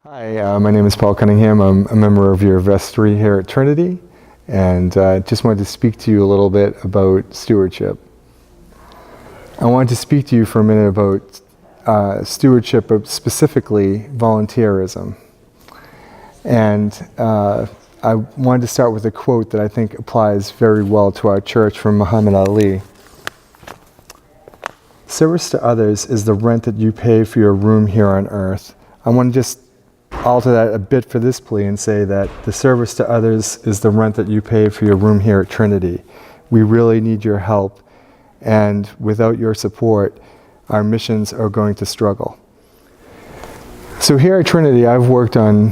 Hi, my name is Paul Cunningham. I'm a member of your vestry here at Trinity, and just wanted to speak to you a little bit about stewardship. I wanted to speak to you for a minute about stewardship, but specifically volunteerism. And I wanted to start with a quote that I think applies very well to our church from Muhammad Ali. Service to others is the rent that you pay for your room here on earth. I want to just alter that a bit for this plea and say that the service to others is the rent that you pay for your room here at Trinity. We really need your help, and without your support, our missions are going to struggle. So here at Trinity, I've worked on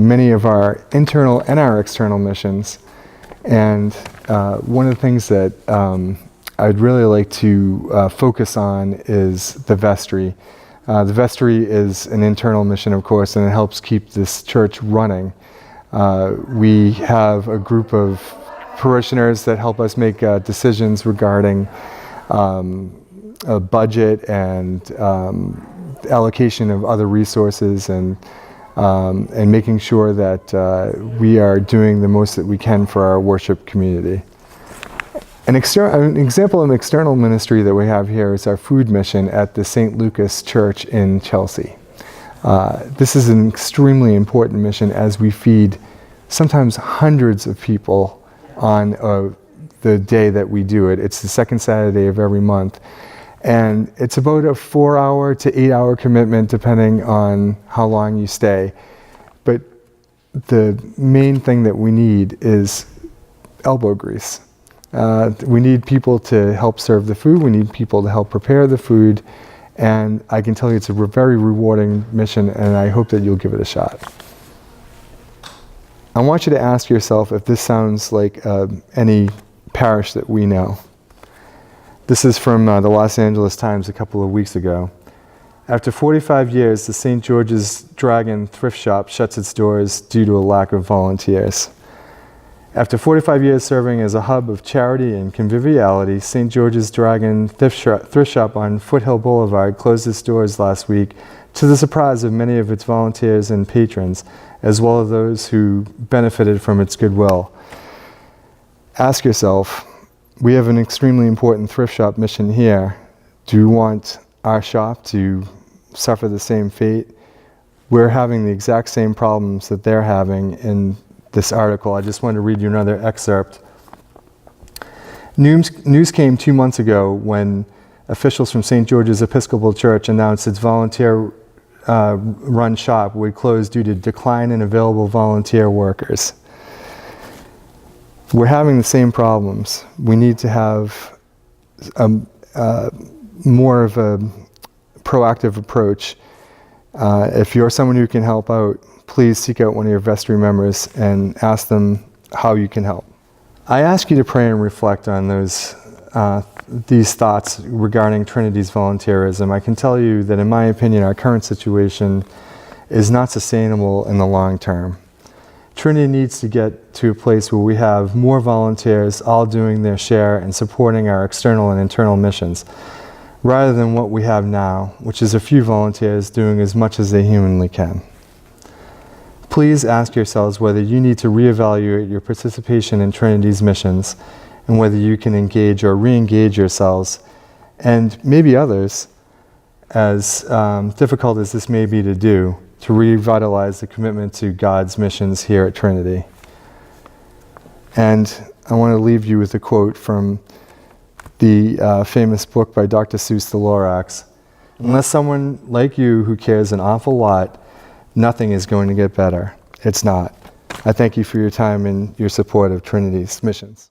many of our internal and our external missions, and one of the things that I'd really like to focus on is the vestry. The vestry is an internal mission, of course, and it helps keep this church running. We have a group of parishioners that help us make decisions regarding a budget and allocation of other resources, and making sure that we are doing the most that we can for our worship community. An example of an external ministry that we have here is our food mission at the St. Lucas Church in Chelsea. This is an extremely important mission as we feed sometimes hundreds of people on the day that we do it. It's the second Saturday of every month. And it's about a 4-hour to 8-hour commitment depending on how long you stay. But the main thing that we need is elbow grease. We need people to help serve the food, we need people to help prepare the food, and I can tell you it's a very rewarding mission, and I hope that you'll give it a shot. I want you to ask yourself if this sounds like any parish that we know. This is from the Los Angeles Times a couple of weeks ago. After 45 years, the St. George's Dragon thrift shop shuts its doors due to a lack of volunteers. After 45 years serving as a hub of charity and conviviality, St. George's Dragon thrift shop on Foothill Boulevard closed its doors last week to the surprise of many of its volunteers and patrons, as well as those who benefited from its goodwill. Ask yourself, we have an extremely important thrift shop mission here. Do you want our shop to suffer the same fate? We're having the exact same problems that they're having in this article. I just wanted to read you another excerpt. News came 2 months ago when officials from St. George's Episcopal Church announced its volunteer-run shop would close due to decline in available volunteer workers. We're having the same problems. We need to have more of a proactive approach. If you're someone who can help out, please seek out one of your vestry members and ask them how you can help. I ask you to pray and reflect on these thoughts regarding Trinity's volunteerism. I can tell you that in my opinion, our current situation is not sustainable in the long term. Trinity needs to get to a place where we have more volunteers all doing their share and supporting our external and internal missions, rather than what we have now, which is a few volunteers doing as much as they humanly can. Please ask yourselves whether you need to reevaluate your participation in Trinity's missions, and whether you can engage or re-engage yourselves, and maybe others, as difficult as this may be to do, to revitalize the commitment to God's missions here at Trinity. And I want to leave you with a quote from the famous book by Dr. Seuss, The Lorax. Unless someone like you who cares an awful lot, nothing is going to get better. It's not. I thank you for your time and your support of Trinity's missions.